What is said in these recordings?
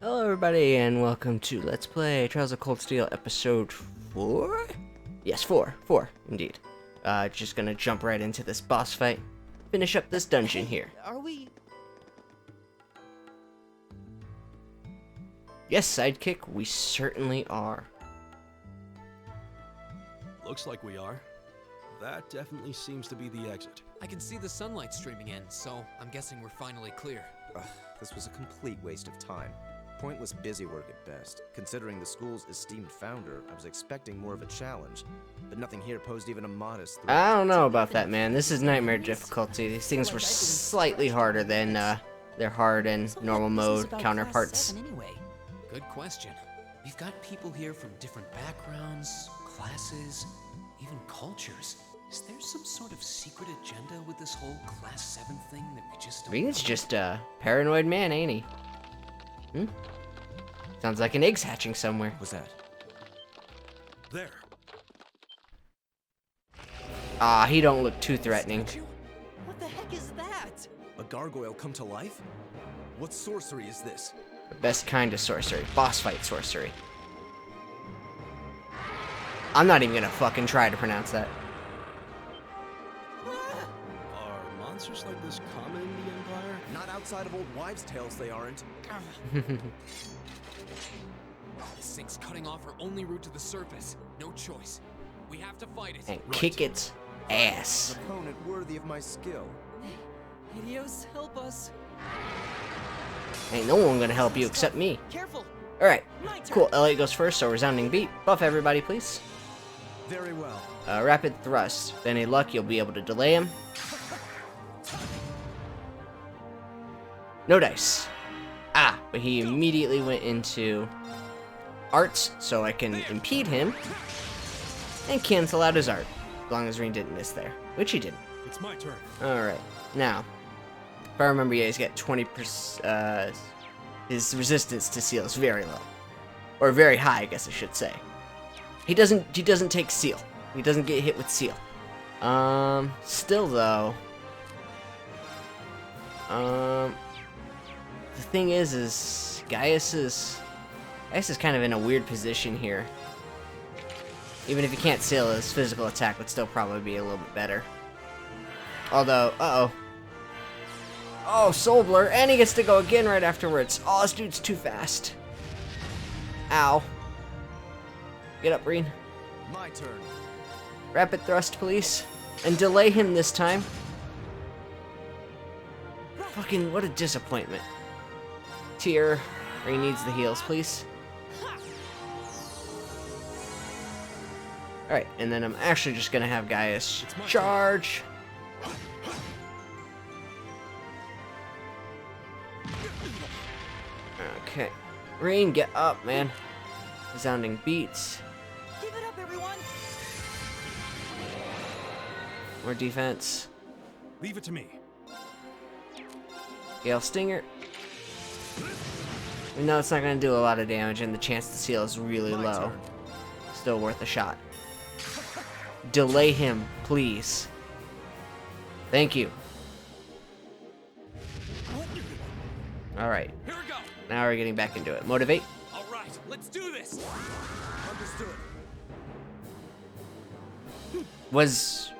Hello everybody and welcome to Let's Play Trials of Cold Steel episode 4? Yes, 4 indeed. Just gonna jump right into this boss fight. Finish up this dungeon here. Are we? Yes, sidekick, we certainly are. Looks like we are. That definitely seems to be the exit. I can see the sunlight streaming in, so I'm guessing we're finally clear. Ugh, this was a complete waste of time. Pointless busy work at best. Considering the school's esteemed founder, I was expecting more of a challenge, but nothing here posed even a modest threat. I don't know about that, man. This is nightmare difficulty. These things were slightly harder than their hard and normal mode counterparts. Good question. We've got people here from different backgrounds, classes, even cultures. Is there some sort of secret agenda with this whole Class 7 thing that we just don't Reed's know? just a paranoid man, ain't he? Sounds like an egg's hatching somewhere. What was that? There. Ah, he don't look too threatening. What the heck is that? A gargoyle come to life? What sorcery is this? The best kind of sorcery. Boss fight sorcery. I'm not even gonna fucking try to pronounce that. Are monsters like this common in the Empire? Not outside of old wives' tales, they aren't. This thing's cutting off our only route to the surface. No choice. We have to fight it. And kick its ass. An opponent worthy of my skill. Helios, help us. Ain't no one gonna help you except me. Careful. Alright, cool. Elliot goes first, so resounding beat. Buff everybody, please. Very well. Rapid thrust. With any luck, you'll be able to delay him. No dice. Ah, but he immediately went into arts, so I can impede him and cancel out his art. As long as Reen didn't miss there, which he didn't. It's my turn. Alright, now, if I remember, yeah, he's got 20%, his resistance to seal is very low. Or very high, I guess I should say. He doesn't take seal. He doesn't get hit with seal. Still though, the thing is Gaius is kind of in a weird position here. Even if he can't seal, his physical attack would still probably be a little bit better. Although, oh, Soul Blur, and he gets to go again right afterwards. Oh, this dude's too fast. Ow. Get up, Reen. My turn. Rapid thrust, please. And delay him this time. Fucking, what a disappointment. Tier. Reen needs the heals, please. Alright, and then I'm actually just gonna have Gaius charge. Okay. Reen, get up, man. Resounding beats. Give it up, everyone. More defense. Leave it to me. Gale Stinger. We know it's not going to do a lot of damage, and the chance to seal is really My low. turn. Still worth a shot. Delay him, please. Thank you. Alright, Here we go. now we're getting back into it. Motivate. All right, let's do this. Understood. Was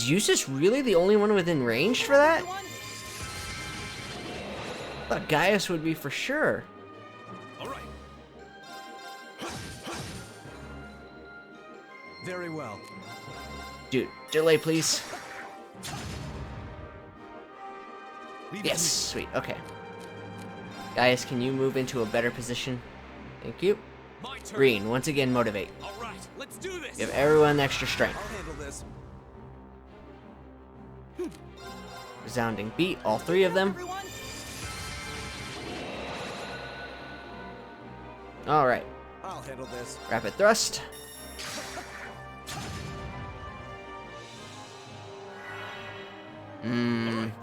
Eustace really the only one within range for that? Everyone? I thought Gaius would be for sure. All right. Very well. Dude, delay, please. Leave Yes, sweet, okay. Gaius, can you move into a better position? Thank you. My turn. Reen, once again, motivate. All right, let's do this. Give everyone extra strength. I'll handle this. Resounding beat, all three of them. Everyone? Alright, I'll handle this. rapid thrust.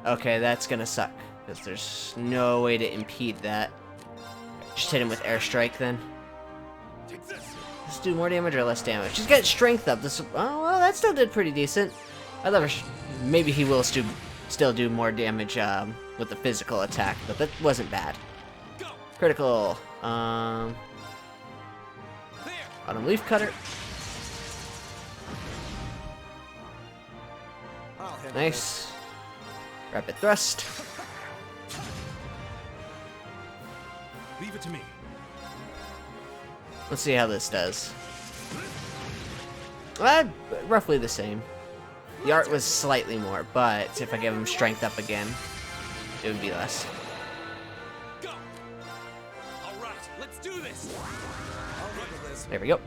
Okay, that's gonna suck. Because there's no way to impede that. Just hit him with airstrike then. Take this. Let's do more damage or less damage. Just get strength up. This, oh, well, that still did pretty decent. I thought maybe he will still do more damage with the physical attack, but that wasn't bad. Go. Critical. There. Autumn Leaf Cutter. I'll handle Nice. Rapid Thrust. Leave it to me. Let's see how this does. Roughly the same. The art was slightly more, but if I give him strength up again, it would be less. Go. All right, let's do this. I'll handle this. There we go.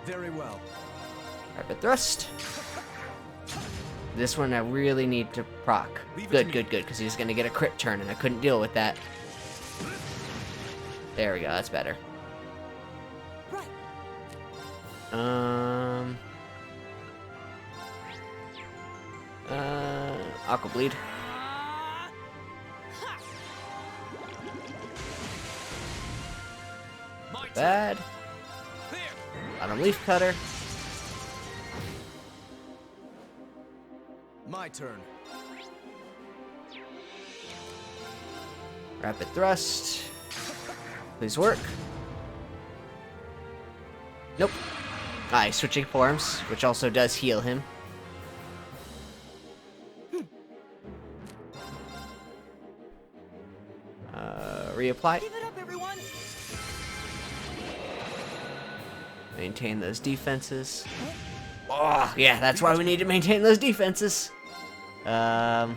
Very well. Rapid Thrust. This one I really need to proc. Good, good, good, because he's going to get a crit turn, and I couldn't deal with that. There we go, that's better. Aqua Bleed. My turn. Bad. There. Autumn Leaf Cutter. My turn. Rapid Thrust. Please work. Nope. Alright, switching forms, which also does heal him. Reapply. Give it up, everyone! Maintain those defenses. Oh, yeah, that's why we need to maintain those defenses. I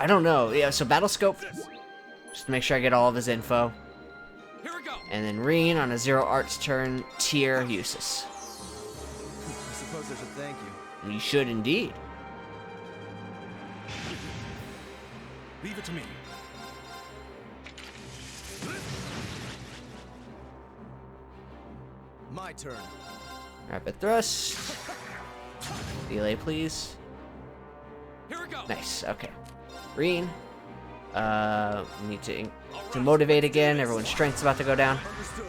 don't know. Yeah, so Battle Scope. Just to make sure I get all of his info. Here we go. And then Reen on a Zero Arts turn, tier uses. I suppose there's a thank you. You should indeed. Leave it to me. My turn. Rapid Thrust. Delay, please. Here we go. Nice, okay. Reen. We need to motivate again. Everyone's strength's about to go down. Understood.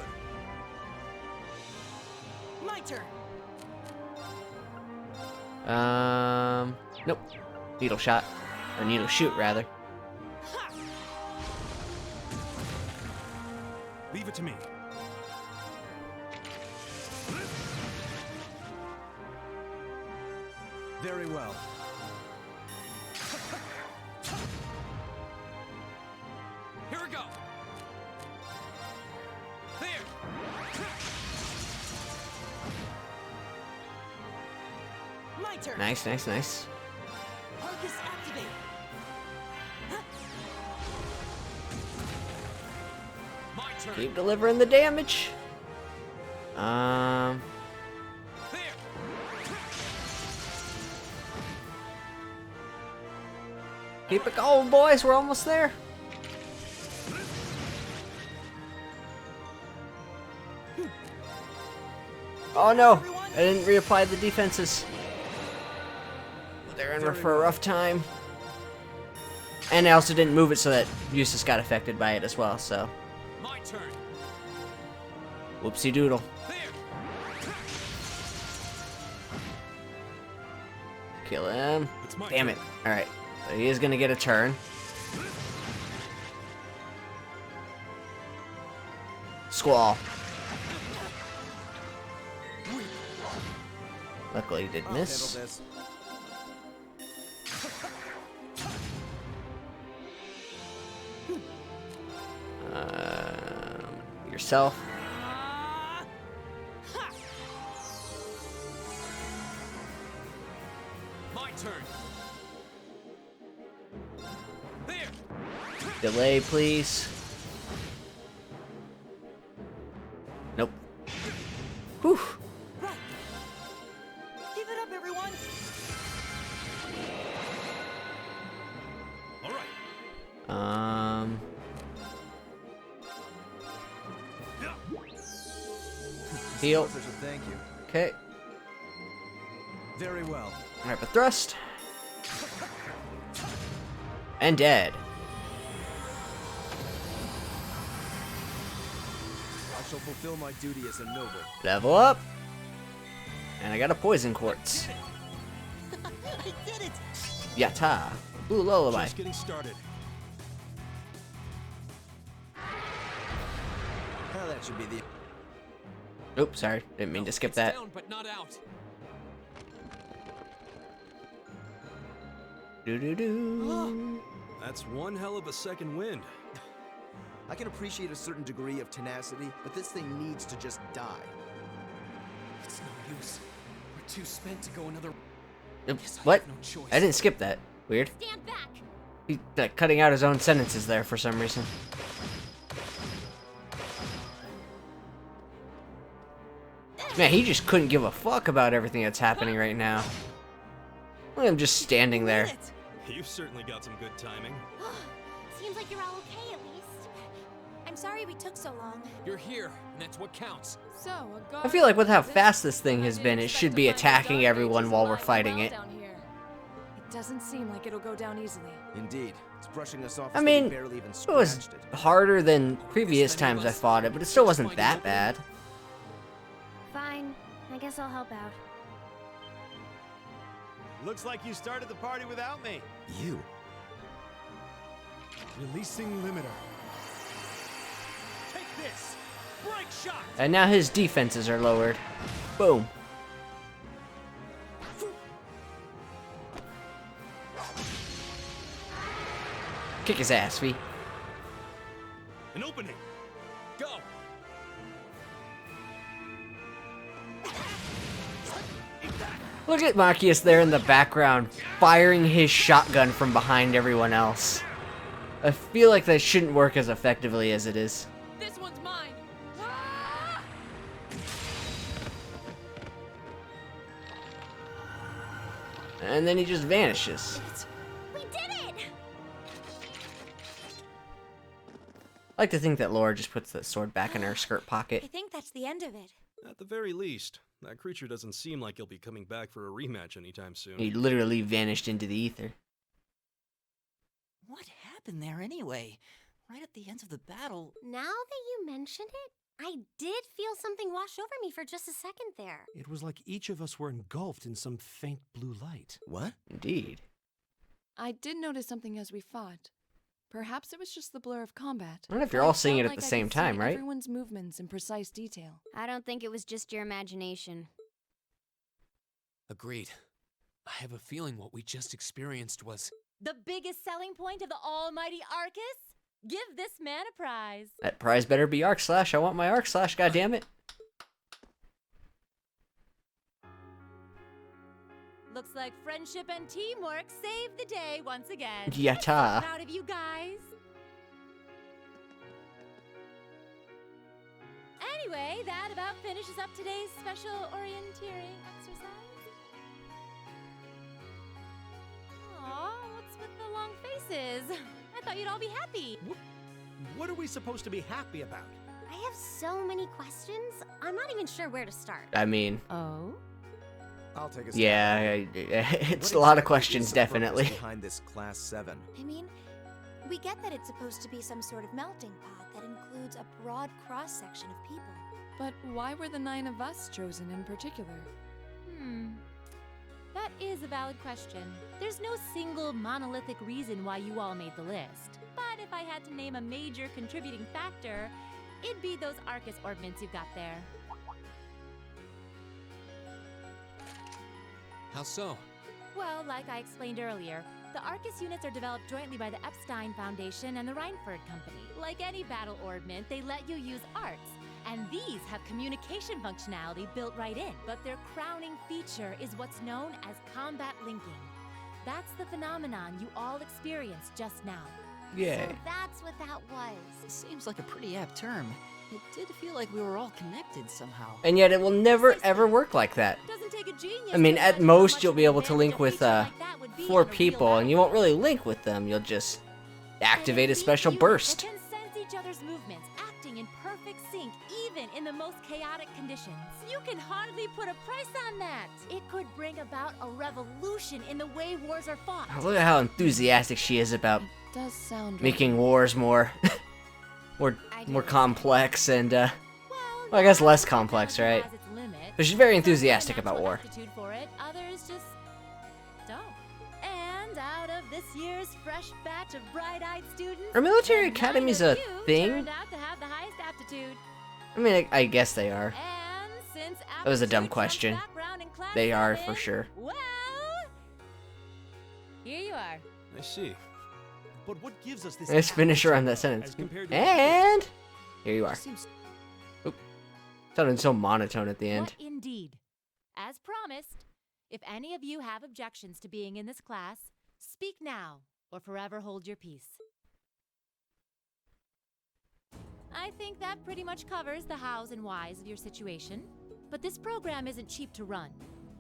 My turn! Nope. Needle Shot. Or Needle Shoot, rather. Leave it to me. Very well. Here we go. There. My turn! Nice, nice, nice. Arcus activate! My turn. Keep delivering the damage. There. Keep it going, boys. We're almost there. Oh no! I didn't reapply the defenses. They're in for a rough time. And I also didn't move it so that Eustace got affected by it as well, so. My turn. Whoopsie doodle. There. Kill him. It's my Damn turn. it. Alright. So he is gonna get a turn. Squall. Luckily he did I'll miss. handle this. Yourself. My turn. There. Delay, please. Nope. Whew. Right! Give it up, everyone! All right. Heal. Suppose there's a thank you. Okay. Very well. Rapid Thrust. And dead. I shall fulfill my duty as a noble. Level up. And I got a poison quartz. I did it! Yatta. Blue lullaby. Just getting started. Well, that should be the... Oops, sorry. Didn't mean to skip It's that. down, but not out. Do-do-do. That's one hell of a second wind. I can appreciate a certain degree of tenacity, but this thing needs to just die. It's no use. We're too spent to go another. Yep. Guess I What? have no choice. I didn't skip that. Weird. Stand back! He's like, cutting out his own sentences there for some reason. Man, he just couldn't give a fuck about everything that's happening right now. Look at him just standing there. Did it. You've certainly got some good timing. Seems like you're all okay at least. I'm sorry we took so long. You're here, and that's what counts. So, a I feel like with how guard fast this thing I has didn't been, it expect should to be find a attacking dark everyone ages while we're alive and fighting well it. down here. It doesn't seem like it'll go down easily. Indeed. It's brushing us off I as though we mean, barely even it was scratched it. harder than previous times I fought it, but it still wasn't that bad. Fine. I guess I'll help out. Looks like you started the party without me. You? Releasing limiter. Take this! Break shot! And now his defenses are lowered. Boom. Kick his ass, V. An opening. Go. Look at Marcius there in the background, firing his shotgun from behind everyone else. I feel like that shouldn't work as effectively as it is. This one's mine! Ah! And then he just vanishes. We did it! I like to think that Laura just puts the sword back in her skirt I pocket. think that's the end of it. At the very least, that creature doesn't seem like he'll be coming back for a rematch anytime soon. He literally vanished into the ether. What happened there anyway? Right at the end of the battle. Now that you mention it, I did feel something wash over me for just a second there. It was like each of us were engulfed in some faint blue light. What? Indeed. I did notice something as we fought. Perhaps it was just the blur of combat. I wonder if but you're I all seeing felt it at like the I same could see time, right? Everyone's movements in precise detail. I don't think it was just your imagination. Agreed. I have a feeling what we just experienced was. The biggest selling point of the almighty Arcus? Give this man a prize. That prize better be Arc Slash. I want my Arc Slash, goddammit. Looks like friendship and teamwork saved the day once again. Yatta. Proud of you guys. Anyway, that about finishes up today's special orienteering exercise. Aw, what's with the long faces? I thought you'd all be happy. What are we supposed to be happy about? I have so many questions, I'm not even sure where to start. I mean, Oh? I'll take a stab. yeah, it's What a lot of exactly questions, is the purpose definitely. behind this Class 7. I mean, we get that it's supposed to be some sort of melting pot that includes a broad cross-section of people. But why were the 9 of us chosen in particular? That is a valid question. There's no single monolithic reason why you all made the list. But if I had to name a major contributing factor, it'd be those Arcus orbments you've got there. How so? Well, like I explained earlier, the Arcus units are developed jointly by the Epstein Foundation and the Reinford Company. Like any battle orbment, they let you use arts. And these have communication functionality built right in. But their crowning feature is what's known as combat linking. That's the phenomenon you all experienced just now. Yeah. So that's what that was. Seems like a pretty apt term. It did feel like we were all connected somehow. And yet it will never ever work like that. Doesn't take a genius I mean, to at imagine most how much you'll be able to advantage link a with feature like that would be 4 on a real people, and you won't battlefield. really link with them. You'll just activate a And special elite units burst. that can sense each other's movements, acting in perfect sync, even in the most chaotic conditions. You can hardly put a price on that. It could bring about a revolution in the way wars are fought. Look at how enthusiastic she is about Does sound making wars more, more I do more this. complex and Well, Well, I guess less complex, right? Has its limit. But she's very Some have a enthusiastic about natural war. aptitude for it, others just don't. And out of this year's fresh batch of bright-eyed students, Are military 9 academies of a you thing? turned out to have the highest aptitude. I mean, I guess they are. And since That was a dumb aptitude question. trumps background in class They are 7, for sure. Well, here you are. I see. But what gives us this? Let's finish around that as sentence. compared to And here you are. Seems Sounded so monotone at the end. What indeed? As promised, if any of you have objections to being in this class, speak now or forever hold your peace. I think that pretty much covers the hows and whys of your situation. But this program isn't cheap to run,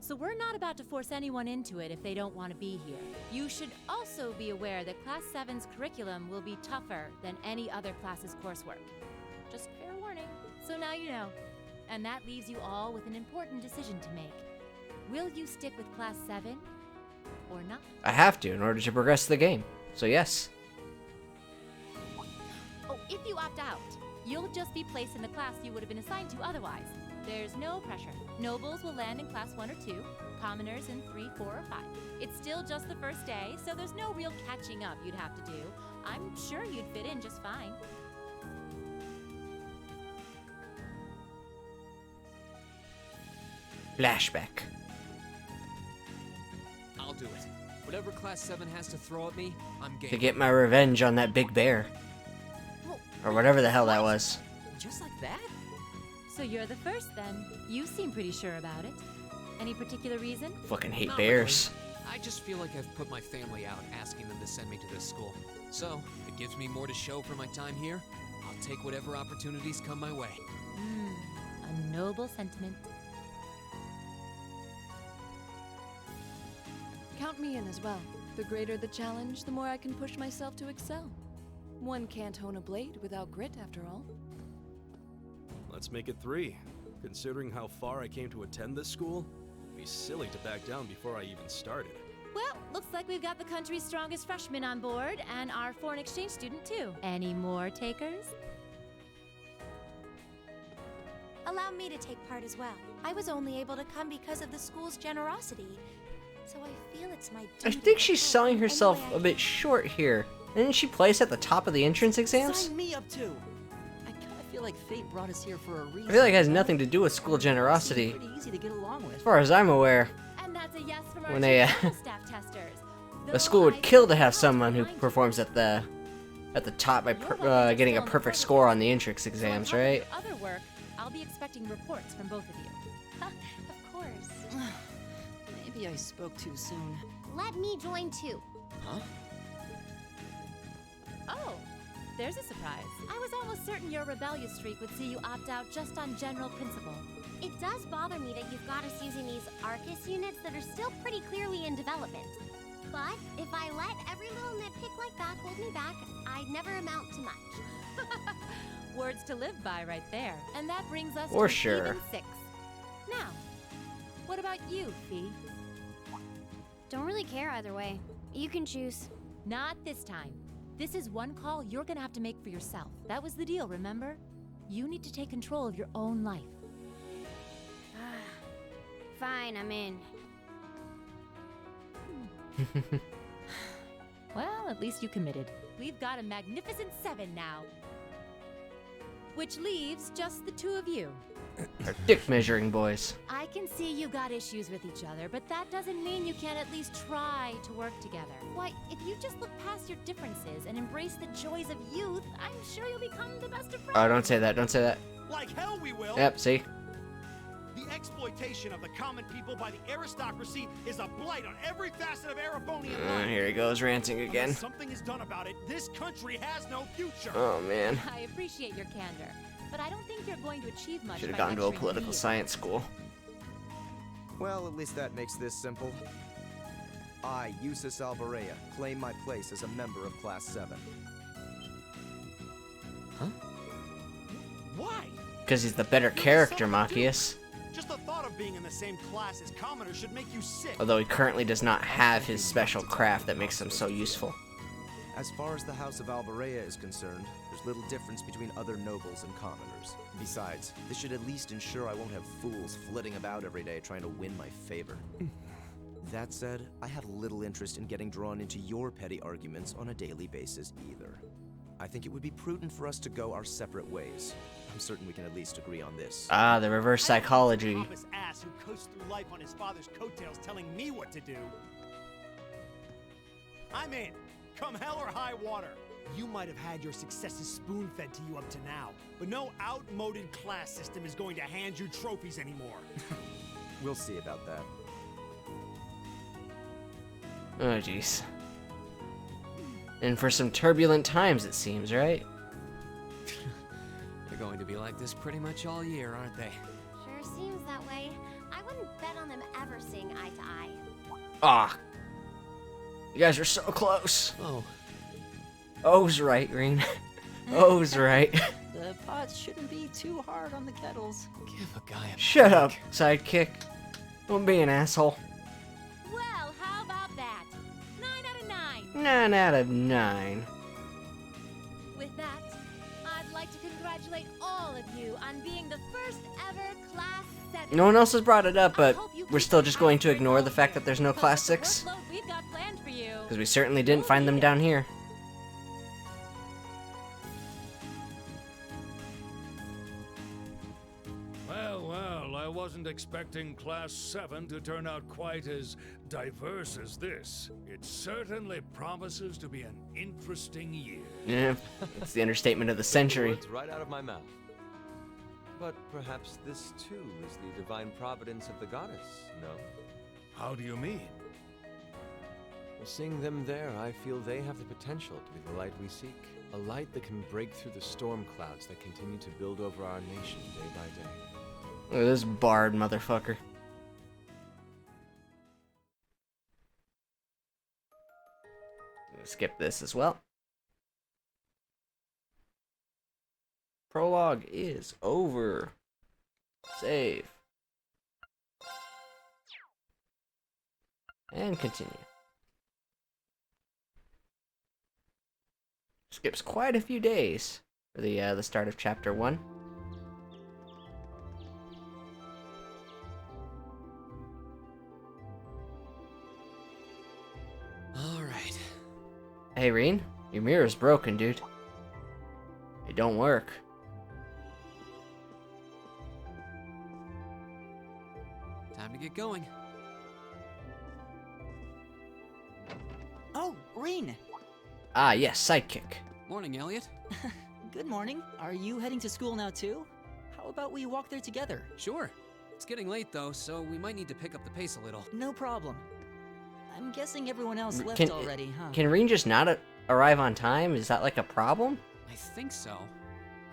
so we're not about to force anyone into it if they don't want to be here. You should also be aware that Class 7's curriculum will be tougher than any other class's coursework. Just fair warning. So now you know. And that leaves you all with an important decision to make. Will you stick with Class 7 or not? I have to in order to progress the game. So yes. Oh, if you opt out, you'll just be placed in the class you would have been assigned to otherwise. There's no pressure. Nobles will land in Class 1 or 2, commoners in 3, 4, or 5. It's still just the first day, so there's no real catching up you'd have to do. I'm sure you'd fit in just fine. Flashback. I'll do it. Whatever Class 7 has to throw at me, I'm game. To get my revenge on that big bear. Or whatever the hell that was. just like that? So you're the first then. You seem pretty sure about it. Any particular reason? Fucking hate Not bears. really. I just feel like I've put my family out asking them to send me to this school. So, if it gives me more to show for my time here, I'll take whatever opportunities come my way. A noble sentiment. Count me in as well. The greater the challenge, the more I can push myself to excel. One can't hone a blade without grit, after all. Let's make it 3. Considering how far I came to attend this school, it'd be silly to back down before I even started. Well, looks like we've got the country's strongest freshman on board, and our foreign exchange student too. Any more takers? Allow me to take part as well. I was only able to come because of the school's generosity, so I feel it's my I duty think to she's help selling in any herself way I a bit can. short here. Didn't she place at the top of the entrance exams? Sign me up too. I kind of feel like fate brought us here for a reason. I feel like it has nothing to do with school generosity. Seems pretty easy to get along with. As far as I'm aware, And that's a yes from our When two they, fellow staff testers. a Though school I would think kill to it's have helpful someone who remind you performs at the top by getting a perfect score on the entrance So on exams, top of right? your other work, I'll be expecting reports from both of you. Of course. Maybe I spoke too soon. Let me join too. Huh? Oh, there's a surprise. I was almost certain your rebellious streak would see you opt out just on general principle. It does bother me that you've got us using these Arcus units that are still pretty clearly in development. But if I let every little nitpick like that hold me back, I'd never amount to much. Words to live by right there. And that brings us For to sure. even 6. Now, what about you, Fee? Don't really care either way. You can choose. Not this time. This is one call you're gonna have to make for yourself. That was the deal, remember? You need to take control of your own life. Fine, I'm in. Well, at least you committed. We've got a magnificent 7 now. Which leaves just the 2 of you. Our dick measuring boys. I can see you got issues with each other, but that doesn't mean you can't at least try to work together. Why, if you just look past your differences and embrace the joys of youth, I'm sure you'll become the best of friends. Oh, don't say that. Don't say that. Like hell we will! Yep, see? The exploitation of the common people by the aristocracy is a blight on every facet of Erebonian life. Here he goes, ranting again. Unless something is done about it, this country has no future. Oh, man. I appreciate your candor, but I don't think you're going to achieve much. Should have by gone to a lecturing political me. science school. Well, at least that makes this simple. I, Eustace Alvarea, claim my place as a member of Class 7. Why? Because he's the better character, Machias. Just the thought of being in the same class as commoners should make you sick. Although he currently does not have his special craft that makes him so useful. As far as the House of Alvarea is concerned, there's little difference between other nobles and commoners. Besides, this should at least ensure I won't have fools flitting about every day trying to win my favor. That said, I have little interest in getting drawn into your petty arguments on a daily basis either. I think it would be prudent for us to go our separate ways. I'm certain we can at least agree on this. Ah, the reverse psychology. Pompous ass who coasts through life on his father's coattails telling me what to do. I'm in. Come hell or high water. You might have had your successes spoon-fed to you up to now, but no outmoded class system is going to hand you trophies anymore. We'll see about that. Oh, jeez. And for some turbulent times, it seems, right? They're going to be like this pretty much all year, aren't they? Sure seems that way. I wouldn't bet on them ever seeing eye to eye. Ah. You guys are so close. Oh. Oh's right, Reen. Oh's right. The pots shouldn't be too hard on the kettles. Give a guy a Shut break. up, sidekick. Don't be an asshole. Well, how about that? 9 out of 9. 9 out of 9. With that, I'd like to congratulate all of you on being the first ever Class 7. No one else has brought it up, but I hope you we're keep still just going to after ignore it the fact that there's no Class Because 6. the workload we've got planned for you. Because we certainly didn't find them down here. Well, I wasn't expecting Class 7 to turn out quite as diverse as this. It certainly promises to be an interesting year. Yeah, it's the understatement of the century. Words right out of my mouth. But perhaps this too is the divine providence of the goddess, no? How do you mean? Well, seeing them there, I feel they have the potential to be the light we seek. A light that can break through the storm clouds that continue to build over our nation day by day. Look at this bard motherfucker. Skip this as well. Prologue is over. Save. And continue. Skips quite a few days for the start of chapter 1. All right. Hey, Reen, your mirror's broken, dude. It don't work. Time to get going. Oh, Reen! Ah, yes, sidekick. Morning, Elliot. Good morning. Are you heading to school now too? How about we walk there together? Sure. It's getting late though, so we might need to pick up the pace a little. No problem. I'm guessing everyone else left Can- already, huh? Can Reen just not arrive on time? Is that like a problem? I think so.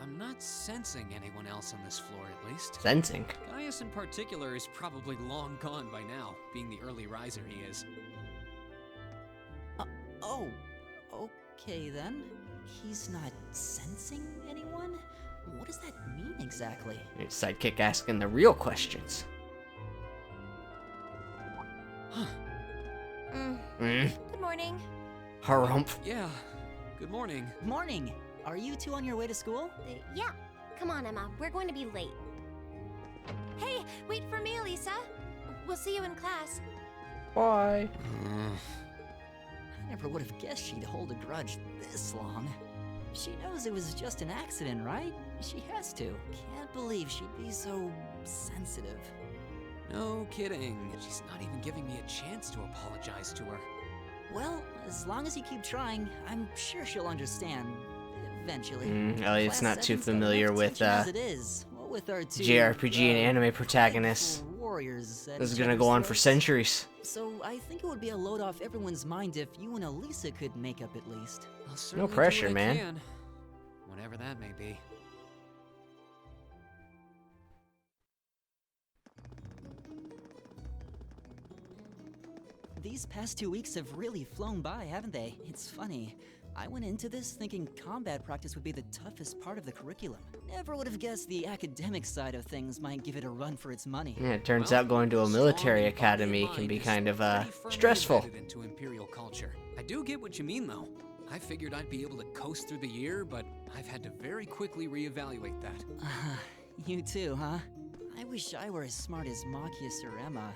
I'm not sensing anyone else on this floor, at least. Sensing. Gaius in particular is probably long gone by now, being the early riser he is. Oh, okay then. He's not sensing anyone? What does that mean exactly? Sidekick asking the real questions. Huh. Good morning. Harumph. Yeah. Good morning. Morning. Are you two on your way to school? Yeah. Come on, Emma. We're going to be late. Hey, wait for me, Elisa. We'll see you in class. Bye. I never would have guessed she'd hold a grudge this long. She knows it was just an accident, right? She has to. Can't believe she'd be so sensitive. No kidding. She's not even giving me a chance to apologize to her. Well, as long as you keep trying, I'm sure she'll understand. Eventually. Elliot's not too familiar with as it is. Well, with our two, JRPG and anime protagonists. Warriors. This is gonna go on for centuries. So I think it would be a load off everyone's mind if you and Elisa could make up at least. I'll certainly pressure, do what I man. can, whatever that may be. These past 2 weeks have really flown by, haven't they? It's funny. I went into this thinking combat practice would be the toughest part of the curriculum. Never would have guessed the academic side of things might give it a run for its money. Yeah, it turns out going to a military academy can be kind of stressful. Into Imperial culture. I do get what you mean though. I figured I'd be able to coast through the year, but I've had to very quickly reevaluate that. You too, huh? I wish I were as smart as Machias or Emma.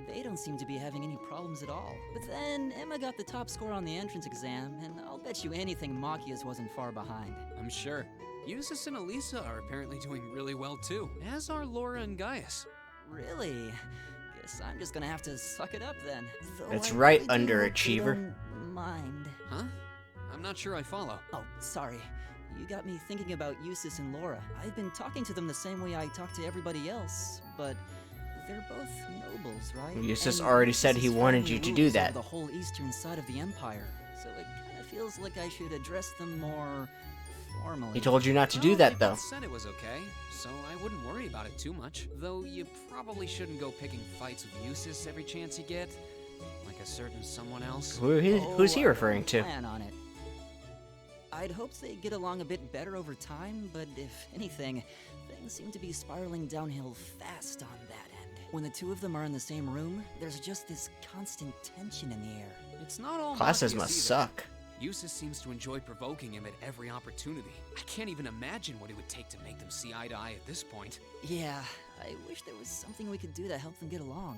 They don't seem to be having any problems at all. But then, Emma got the top score on the entrance exam, and I'll bet you anything Machias wasn't far behind. I'm sure. Eustace and Elisa are apparently doing really well too, as are Laura and Gaius. Really? Guess I'm just gonna have to suck it up then. Though That's I right, really do hope they underachiever. don't mind. Huh? I'm not sure I follow. Oh, sorry. You got me thinking about Eustace and Laura. I've been talking to them the same way I talk to everybody else, but they're both nobles, right? Eustace And already said he Eustace's wanted family you to rules do over that. the whole eastern side of the empire, so it kind of feels like I should address them more formally. He told you not to do Well, that, they though. both said it was okay, so I wouldn't worry about it too much. Though you probably shouldn't go picking fights with Eustace every chance you get, like a certain someone else. Who's he I referring to? plan on it. I'd hoped they'd get along a bit better over time, but if anything, things seem to be spiraling downhill fast on that end. When the two of them are in the same room, there's just this constant tension in the air. It's not all Classes Machias must either. suck. Eustace seems to enjoy provoking him at every opportunity. I can't even imagine what it would take to make them see eye to eye at this point. Yeah, I wish there was something we could do to help them get along.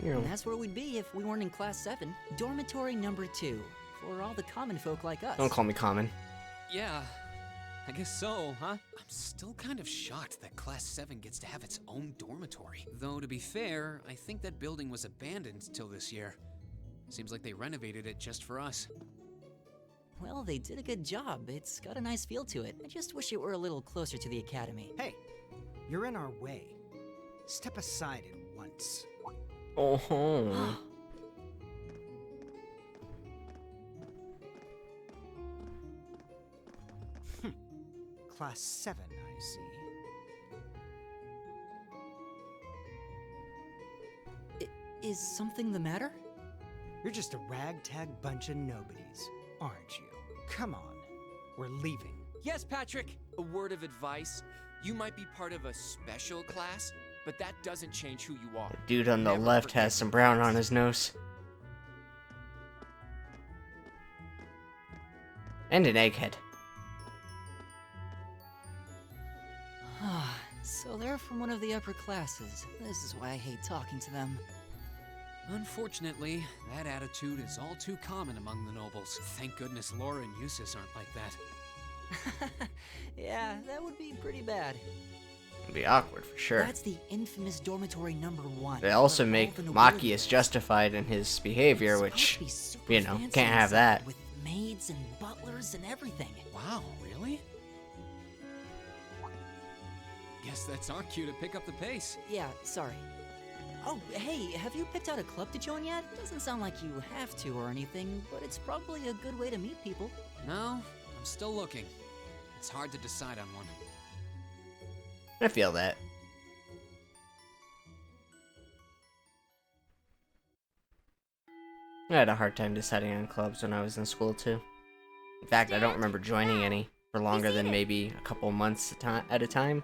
And that's where we'd be if we weren't in Class 7. Dormitory number 2, for all the common folk like us. Don't call me common. Yeah, I guess so, huh? I'm still kind of shocked that Class 7 gets to have its own dormitory. Though, to be fair, I think that building was abandoned till this year. Seems like they renovated it just for us. Well, they did a good job. It's got a nice feel to it. I just wish it were a little closer to the academy. Hey, you're in our way. Step aside at once. Oh. Class 7, I see. Is something the matter? You're just a ragtag bunch of nobodies, aren't you? Come on, we're leaving. Yes, Patrick! A word of advice. You might be part of a special class, but that doesn't change who you are. Dude on the Never left forget has some brown on his nose. And an egghead. So they're from one of the upper classes. This is why I hate talking to them. Unfortunately, that attitude is all too common among the nobles. Thank goodness Laura and Eustace aren't like that. Yeah, that would be pretty bad. It'd be awkward for sure. That's the infamous dormitory number 1. They also where make all the nobility Machias lives. justified in his behavior, It's which, supposed to be super you know, fancy can't have inside, that. With maids and butlers and everything. Wow, really? Guess that's our cue to pick up the pace. Yeah, sorry. Oh, hey, have you picked out a club to join yet? Doesn't sound like you have to or anything, but it's probably a good way to meet people. No, I'm still looking. It's hard to decide on one. I feel that. I had a hard time deciding on clubs when I was in school too. In fact, I don't remember joining any for longer than maybe a couple months at a time.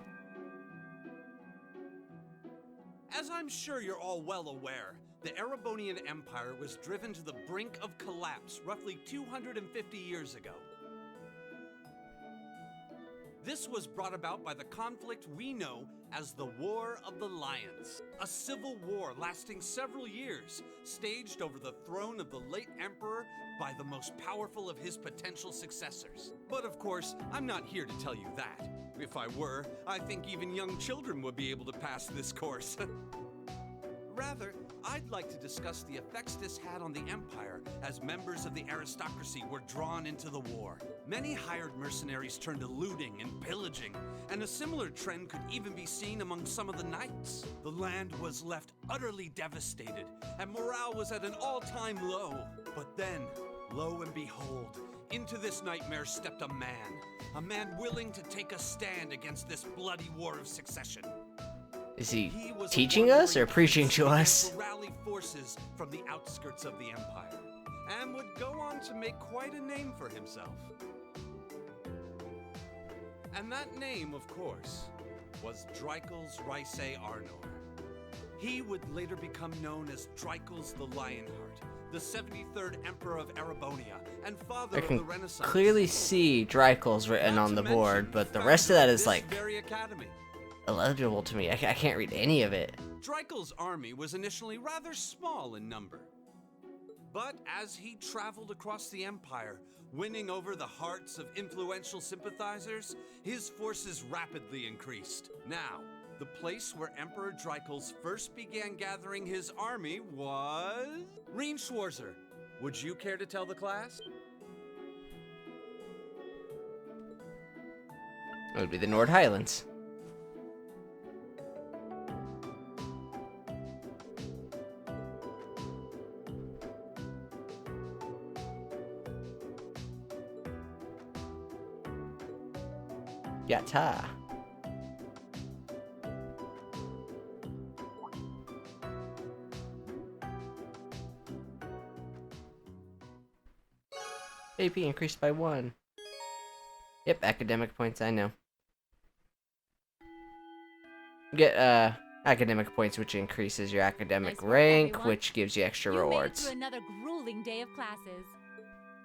As I'm sure you're all well aware, the Erebonian Empire was driven to the brink of collapse roughly 250 years ago. This was brought about by the conflict we know as the War of the Lions, a civil war lasting several years, staged over the throne of the late emperor by the most powerful of his potential successors. But of course, I'm not here to tell you that. If I were, I think even young children would be able to pass this course. Rather, I'd like to discuss the effects this had on the Empire as members of the aristocracy were drawn into the war. Many hired mercenaries turned to looting and pillaging, and a similar trend could even be seen among some of the knights. The land was left utterly devastated, and morale was at an all-time low. But then, lo and behold, into this nightmare stepped a man willing to take a stand against this bloody war of succession. Is he teaching us or preaching to us? Rally forces from the outskirts of the Empire, and would go on to make quite a name for himself. And that name, of course, was Dreikel's Rhysei Arnor. He would later become known as Drykles the Lionheart, the 73rd Emperor of Erebonia, and father I of can the Renaissance. clearly see Drykles written on the board, but the rest of that is like Very academy. illegible to me. I can't read any of it. Drykles' army was initially rather small in number. But as he traveled across the Empire, winning over the hearts of influential sympathizers, his forces rapidly increased. Now, the place where Emperor Drykles first began gathering his army was... Reen Schwarzer, would you care to tell the class? It would be the Nord Highlands. Yatta. AP increased by 1. Yep, academic points, I know. Get academic points, which increases your academic rank, everyone. which gives you extra You made it rewards. through another grueling day of classes.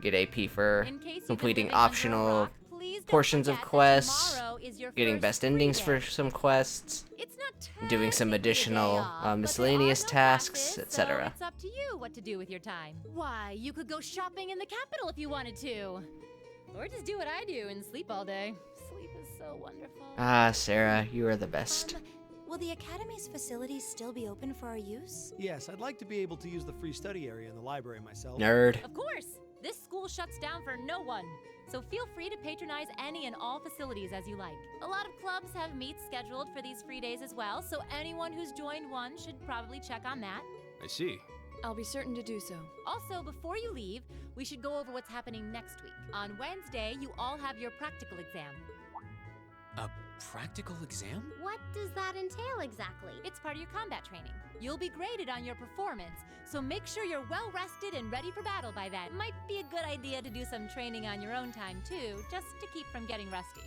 Get AP for In case you've been completing living under a optional rock, please don't portions of forget that quests, tomorrow is your getting first best free endings day. for some quests, It's not doing some technically a day additional off, but there miscellaneous are no tasks, classes, so etc. it's up to you what to do with your time. Why, you could go shopping in the capital if you wanted to. Or just do what I do and sleep all day. Sleep is so wonderful. Ah, Sarah, you are the best. Will the Academy's facilities still be open for our use? Yes, I'd like to be able to use the free study area in the library myself. Nerd. Of course! This school shuts down for no one. So feel free to patronize any and all facilities as you like. A lot of clubs have meets scheduled for these free days as well, so anyone who's joined one should probably check on that. I see. I'll be certain to do so. Also, before you leave, we should go over what's happening next week. On Wednesday, you all have your practical exam. A practical exam? What does that entail exactly? It's part of your combat training. You'll be graded on your performance, so make sure you're well rested and ready for battle by then. Might be a good idea to do some training on your own time too, just to keep from getting rusty.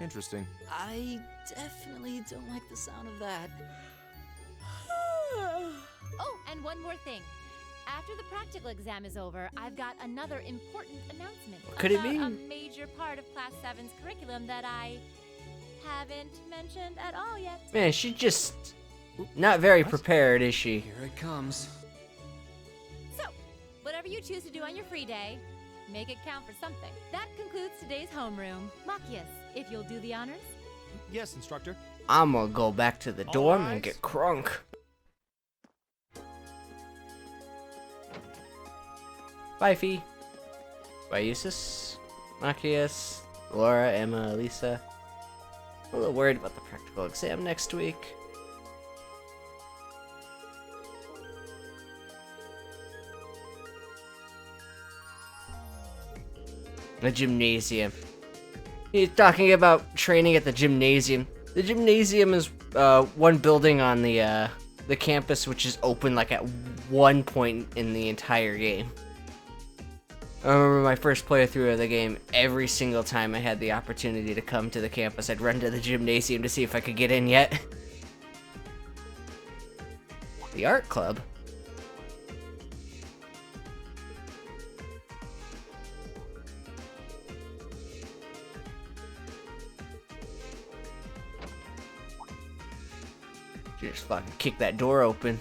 Interesting. I definitely don't like the sound of that. Oh, and one more thing. After the practical exam is over, I've got another important announcement. What could it about be? A major part of Class 7's curriculum that I haven't mentioned at all yet. Man, she's just not very prepared, is she? Here it comes. So, whatever you choose to do on your free day, make it count for something. That concludes today's homeroom. Machias, if you'll do the honors. Yes, instructor. I'm gonna go back to the dorm and rise. get crunk. Bye, Fee. Bye, Eustace, Machias, Laura, Emma, Lisa. I'm a little worried about the practical exam next week. The gymnasium. He's talking about training at the gymnasium. The gymnasium is one building on the campus, which is open like at one point in the entire game. I remember my first playthrough of the game, every single time I had the opportunity to come to the campus, I'd run to the gymnasium to see if I could get in yet. The art club? Just fucking kick that door open.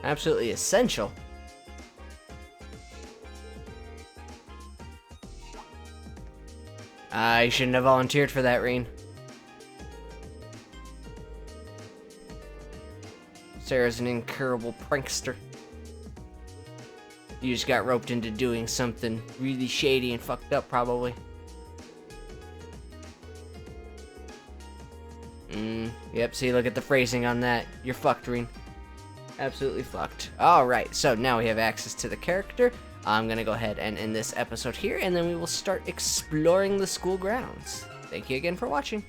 Absolutely essential. I shouldn't have volunteered for that, Reen. Sarah's an incurable prankster. You just got roped into doing something really shady and fucked up, probably. Yep, see, look at the phrasing on that. You're fucked, Reen. Absolutely fucked. Alright, so now we have access to the character. I'm gonna go ahead and end this episode here, and then we will start exploring the school grounds. Thank you again for watching.